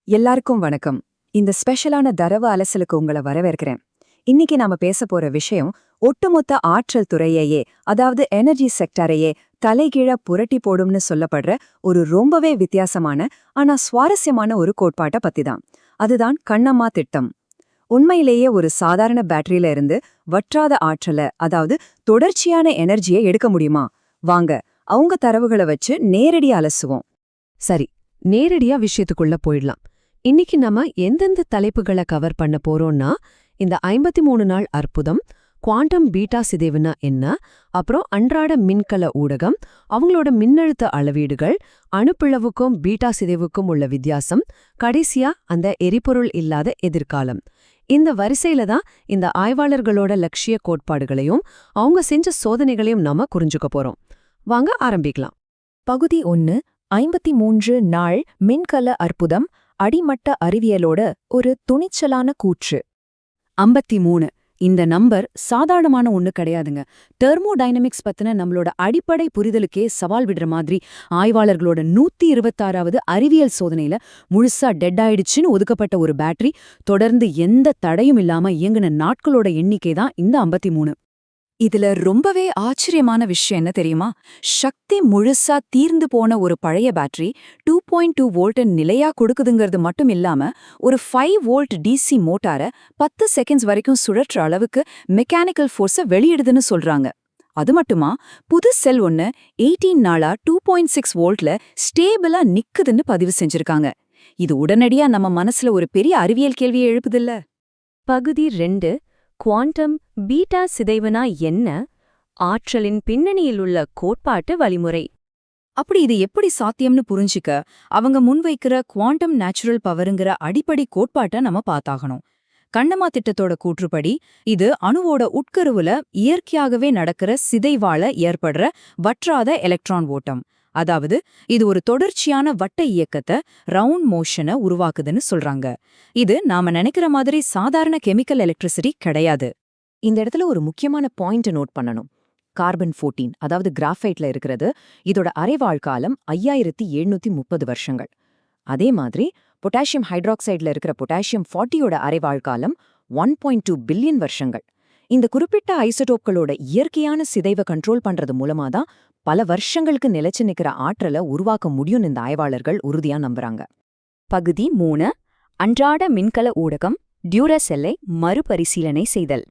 எல்லாருக்கும் வணக்கம். இந்த ஸ்பெஷலான தரவு அலசலுக்கு உங்களை வரவேற்கிறேன். இன்னைக்கு நாம பேச போற விஷயம் ஒட்டுமொத்த ஆற்றல் துறையையே, அதாவது எனர்ஜி செக்டரையே தலைகீழ புரட்டி போடும்னு சொல்லப்படுற ஒரு ரொம்பவே வித்தியாசமான ஆனா சுவாரஸ்யமான ஒரு கோட்பாட்டை பத்தி தான். அதுதான் கண்ணம்மா திட்டம். உண்மையிலேயே ஒரு சாதாரண பேட்டரியில இருந்து வற்றாத ஆற்றலை, அதாவது தொடர்ச்சியான எனர்ஜியை எடுக்க முடியுமா? வாங்க அவங்க தரவுகளை வச்சு நேரடியா அலசுவோம். சரி, நேரடியா விஷயத்துக்குள்ள போயிடலாம். இன்னைக்கு நம்ம எந்தெந்த தலைப்புகளை கவர் பண்ண போறோம்னா, இந்த 53 நாள் அற்புதம், குவாண்டம் பீட்டா சிதைவுனா என்ன, அப்புறம் அன்றாட மின்கல ஊடகம், அவங்களோட மின்னழுத்த அளவீடுகள், அணுப்பிளவுக்கும் பீட்டா சிதைவுக்கும் உள்ள வித்தியாசம், கடைசியா அந்த எரிபொருள் இல்லாத எதிர்காலம். இந்த வரிசையில தான் இந்த ஆய்வாளர்களோட லட்சிய கோட்பாடுகளையும் அவங்க செஞ்ச சோதனைகளையும் நாம புரிஞ்சுக்க போறோம். வாங்க ஆரம்பிக்கலாம். பகுதி 1, 53 நாள் மின்கல அற்புதம், அடிமட்ட அறிவியலோட ஒரு துணிச்சலான கூற்று. 53 இந்த நம்பர் சாதாரணமான ஒண்ணு கிடையாதுங்க. தெர்மோடைனமிக்ஸ் பத்தின நம்மளோட அடிப்படை புரிதலுக்கே சவால் விடுற மாதிரி ஆய்வாளர்களோட 126வது அறிவியல் சோதனையில முழுசா டெட் ஆயிடுச்சுன்னு ஒதுக்கப்பட்ட ஒரு பேட்டரி தொடர்ந்து எந்த தடையும் இல்லாம இயங்குன நாட்களோட எண்ணிக்கை தான் இந்த 53. இதுல ரொம்பவே ஆச்சரியமான விஷயம் என்ன தெரியுமா? சக்தி முழுசா தீர்ந்து போன ஒரு பழைய பேட்டரி 2.2 வோல்ட் நிலையா கொடுக்குதுங்கிறது மட்டும் இல்லாம ஒரு 5 வோல்ட் டிசி மோட்டாரை 10 செகண்ட்ஸ் வரைக்கும் சுழற்ற அளவுக்கு மெக்கானிக்கல் ஃபோர்ஸை வெளியிடுதுன்னு சொல்றாங்க. அது மட்டுமா, புது செல் ஒன்னு 18 நாளா 2.6 வோல்ட்ல ஸ்டேபிளா நிக்குதுன்னு பதிவு செஞ்சிருக்காங்க. இது உடனடியா நம்ம மனசுல ஒரு பெரிய அறிவியல் கேள்வியை எழுப்புதில்ல? பகுதி 2, குவாண்டம் பீட்டா சிதைவுனா என்ன, ஆற்றலின் பின்னணியில் உள்ள கோட்பாட்டு வழிமுறை. அப்படி இது எப்படி சாத்தியம்னு புரிஞ்சிக்க அவங்க முன்வைக்கிற குவாண்டம் நேச்சுரல் பவருங்கிற அடிப்படை கோட்பாட்டை நம்ம பார்த்தாகணும். கண்ணம்மா திட்டத்தோட கூற்றுப்படி இது அணுவோட உட்கருவுல இயற்கையாகவே நடக்கிற சிதைவால ஏற்படுற வற்றாத எலக்ட்ரான் ஓட்டம். அதாவது இது ஒரு தொடர்ச்சியான வட்ட இயக்கத்தை, ரவுண்ட் மோஷனை உருவாக்குதுன்னு சொல்றாங்க. இது நாம நினைக்கிற மாதிரி சாதாரண கெமிக்கல் எலக்ட்ரிசிட்டி கிடையாது. இந்த இடத்துல ஒரு முக்கியமான பாயிண்ட் நோட் பண்ணணும். கார்பன் 14, அதாவது கிராஃபைட்ல இருக்கிறது, இதோட அரைவாழ்காலம் 5730 வருஷங்கள். அதே மாதிரி பொட்டாசியம் ஹைட்ராக்சைட்ல இருக்கிற பொட்டாசியம் 40யோட அரைவாழ்காலம் 1.2 பில்லியன் வருஷங்கள். இந்த குறிப்பிட்ட ஐசோடோப்களோட இயற்கையான சிதைவை கண்ட்ரோல் பண்றது மூலமா தான் பல வருஷங்களுக்கு நிலைச்சு நிக்கிற ஆற்றலை உருவாக்க முடியும்னு இந்த ஆய்வாளர்கள் உறுதியா நம்புறாங்க. பகுதி 3, அன்றாட மின்கல ஊடகம், டியூராசெல்லை மறுபரிசீலனை செய்தல்.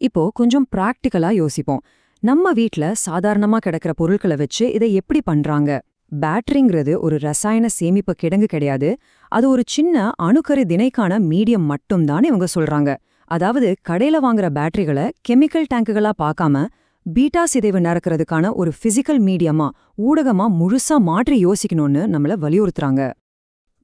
இப்போ கொஞ்சம் பிராக்டிக்கலா யோசிப்போம். நம்ம வீட்ல சாதாரணமா கிடக்கிற பொருட்களை வச்சு இதை எப்படி பண்றாங்க? பேட்டரிங்கிறது ஒரு ரசாயன சேமிப்பு கிடங்கு கிடையாது. அது ஒரு சின்ன அணுக்கரு திணைக்கான மீடியம் மட்டும்தான் இவங்க சொல்றாங்க. அதாவது கடையில வாங்குற பேட்டரிகளை கெமிக்கல் டேங்குகளா பார்க்காம பீட்டா சிதைவு நடக்கிறதுக்கான ஒரு பிசிக்கல் மீடியமா, ஊடகமா முழுசா மாற்றி யோசிக்கணும்னு நம்மள வலியுறுத்துறாங்க.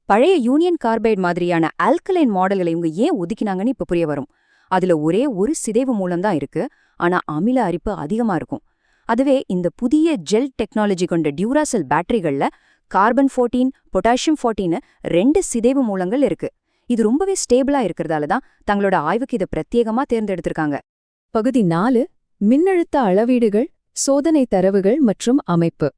பழைய யூனியன் கார்பைட் மாதிரியான ஆல்கலைன் மாடல்களை இவங்க ஏன் ஒதுக்கினாங்கன்னு இப்ப புரிய வரும். அதுல ஒரே ஒரு சிதைவு மூலம்தான் இருக்கு, ஆனா அமில அரிப்பு அதிகமா இருக்கும். அதுவே இந்த புதிய ஜெல் டெக்னாலஜி கொண்ட டியூராசெல் பேட்டரிகள்ல கார்பன் 14, பொட்டாசியம் 14 2 சிதைவு மூலங்கள் இருக்கு. இது ரொம்பவே ஸ்டேபிளா இருக்கிறதால தான் தங்களோட ஆய்வுக்கு இதை பிரத்யேகமா தேர்ந்தெடுத்திருக்காங்க. பகுதி 4, மின்னழுத்த அளவீடுகள், சோதனை தரவுகள் மற்றும் அமைப்பு.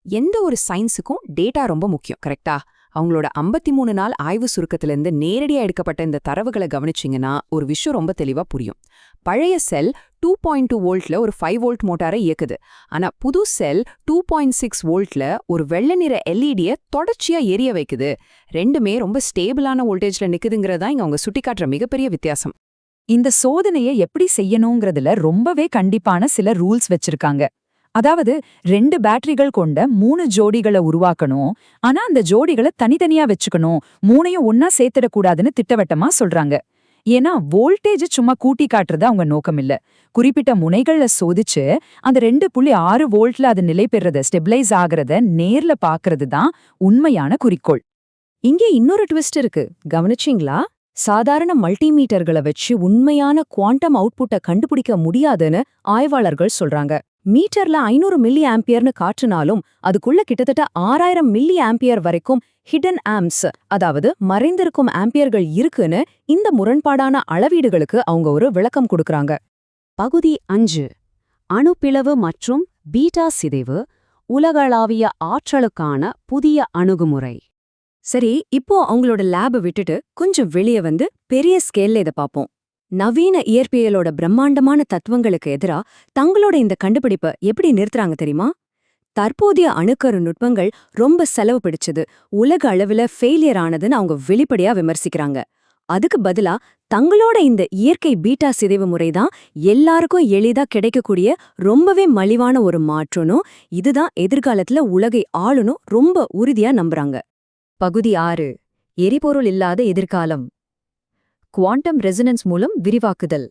எந்த ஒரு சயின்ஸுக்கும் டேட்டா ரொம்ப முக்கியம், கரெக்டா? அவங்களோட 53 நாள் ஆய்வு சுருக்கத்திலிருந்து நேரடியா எடுக்கப்பட்ட இந்த தரவுகளை கவனிச்சிங்கன்னா ஒரு விஷயம் ரொம்ப தெளிவா புரியும். பழைய செல் 2.2 வோல்ட்ல ஒரு 5 வோல்ட் மோட்டாரை இயக்குது. ஆனா புது செல் 2.6 வோல்ட்ல ஒரு வெள்ளை நிற எல்இடியை தொடர்ச்சியா எரிய வைக்குது. ரெண்டுமே ரொம்ப ஸ்டேபிளான வோல்டேஜ்ல நிக்குதுங்கிறதா இங்க அவங்க சுட்டிக்காட்டுற மிகப்பெரிய வித்தியாசம். இந்த சோதனையை எப்படி செய்யணுங்கிறதுல ரொம்பவே கண்டிப்பான சில ரூல்ஸ் வச்சிருக்காங்க. அதாவது 2 பேட்டரிகள் கொண்ட 3 ஜோடிகளை உருவாக்கணும். ஆனா அந்த ஜோடிகளை தனித்தனியா வச்சுக்கணும், 3ஐயும் ஒன்னா சேர்த்திடக்கூடாதுன்னு திட்டவட்டமா சொல்றாங்க. ஏன்னா வோல்டேஜ் சும்மா கூட்டி காட்டுறது அவங்க நோக்கம் இல்ல. குறிப்பிட்ட முனைகள்ல சோதிச்சு அந்த 2.6 வோல்ட்ல அது நிலை பெறத, ஸ்டெபிளைஸ் ஆகிறத நேர்ல பாக்குறது தான் உண்மையான குறிக்கோள். இங்கே இன்னொரு ட்விஸ்ட் இருக்கு, கவனிச்சிங்களா? சாதாரண மல்டிமீட்டர்களை வச்சு உண்மையான குவாண்டம் அவுட்புட்டை கண்டுபிடிக்க முடியாதுன்னு ஆய்வாளர்கள் சொல்றாங்க. மீட்டர்ல 500 மில்லி ஆம்பியர்னு காட்டுனாலும் அதுக்குள்ள கிட்டத்தட்ட 6000 மில்லி ஆம்பியர் வரைக்கும் ஹிடன் ஆம்ப்ஸ், அதாவது மறைந்திருக்கும் ஆம்பியர்கள் இருக்குன்னு இந்த முரண்பாடான அளவீடுகளுக்கு அவங்க ஒரு விளக்கம் கொடுக்கறாங்க. பகுதி 5, அணுப்பிளவு மற்றும் பீட்டா சிதைவு, உலகளாவிய ஆற்றலுக்கான புதிய அணுகுமுறை. சரி, இப்போ அவங்களோட லேபை விட்டுட்டு கொஞ்சம் வெளியே வந்து பெரிய ஸ்கேல்ல இதை பார்ப்போம். நவீன இயற்பியலோட பிரம்மாண்டமான தத்துவங்களுக்கு எதிரா தங்களோட இந்த கண்டுபிடிப்பை எப்படி நிறுத்துறாங்க தெரியுமா? தற்போதைய அணுக்கரு நுட்பங்கள் ரொம்ப செலவு பிடிச்சது, உலக அளவுல ஃபெயிலியர் ஆனதுன்னு அவங்க வெளிப்படையா விமர்சிக்கிறாங்க. அதுக்கு பதிலா தங்களோட இந்த இயற்கை பீட்டா சிதைவு முறைதான் எல்லாருக்கும் எளிதா கிடைக்கக்கூடிய ரொம்பவே மலிவான ஒரு மாற்றணும், இதுதான் எதிர்காலத்துல உலகை ஆளணும் ரொம்ப உறுதியா நம்புறாங்க. பகுதி 6. எரிபொருள் இல்லாத எதிர்காலம். குவாண்டம் ரெசனன்ஸ் மூலம் விரிவாக்குதல்.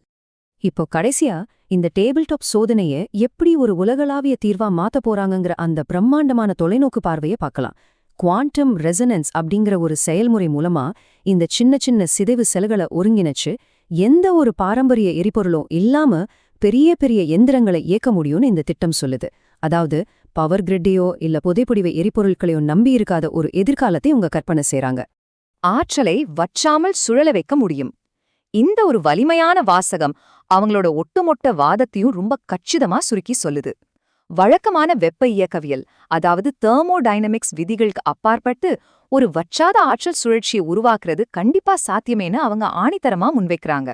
இப்போ கடைசியா இந்த டேபிள் டாப் சோதனைய எப்படி ஒரு உலகளாவிய தீர்வா மாத்த போறாங்கங்கிற அந்த பிரம்மாண்டமான தொலைநோக்கு பார்வைய பார்க்கலாம். குவாண்டம் ரெசனன்ஸ் அப்படிங்கிற ஒரு செயல்முறை மூலமா இந்த சின்ன சின்ன சிதைவு செல்களை ஒருங்கிணைச்சு எந்த ஒரு பாரம்பரிய எரிபொருளும் இல்லாம பெரிய பெரிய எந்திரங்களை இயக்க முடியும்னு இந்த திட்டம் சொல்லுது. அதாவது பவர் கிரிட்டையோ இல்ல புதைப்படிவ எரிபொருட்களையோ நம்பியிருக்காத ஒரு எதிர்காலத்தை உங்க கற்பனை செய்றாங்க. ஆற்றலை வற்றாமல் சுழல வைக்க முடியும். இந்த ஒரு வலிமையான வாசகம் அவங்களோட ஒட்டுமொத்த வாதத்தையும் ரொம்ப கச்சிதமா சுருக்கி சொல்லுது. வழக்கமான வெப்ப இயக்கவியல், அதாவது தெர்மோடைனமிக்ஸ் விதிகளுக்கு அப்பாற்பட்டு ஒரு வற்றாத ஆற்றல் சுழற்சியை உருவாக்குறது கண்டிப்பா சாத்தியமேன்னு அவங்க ஆணித்தரமா முன்வைக்கிறாங்க.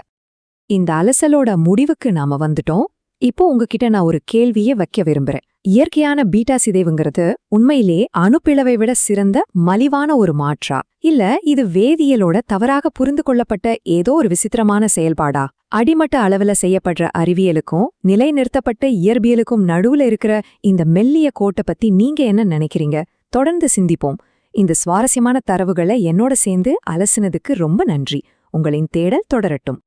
இந்த அலசலோட முடிவுக்கு நாம வந்துட்டோம். இப்போ உங்ககிட்ட நான் ஒரு கேள்வியை வைக்க விரும்புறேன். இயற்கையான பீட்டா சிதைவுங்கிறது உண்மையிலே அணுப்பிளவை விட சிறந்த மலிவான ஒரு மாற்றா, இல்ல இது வேதியியலோட தவறாக புரிந்து கொள்ளப்பட்ட ஏதோ ஒரு விசித்திரமான செயல்பாடா? அடிமட்ட அளவுல செய்யப்படுற அறிவியலுக்கும் நிலைநிறுத்தப்பட்ட இயற்பியலுக்கும் நடுவுல இருக்கிற இந்த மெல்லிய கோட்டை பத்தி நீங்க என்ன நினைக்கிறீங்க? தொடர்ந்து சிந்திப்போம். இந்த சுவாரஸ்யமான தரவுகளை என்னோட சேர்ந்து அலசினதுக்கு ரொம்ப நன்றி. உங்களின் தேடல் தொடரட்டும்.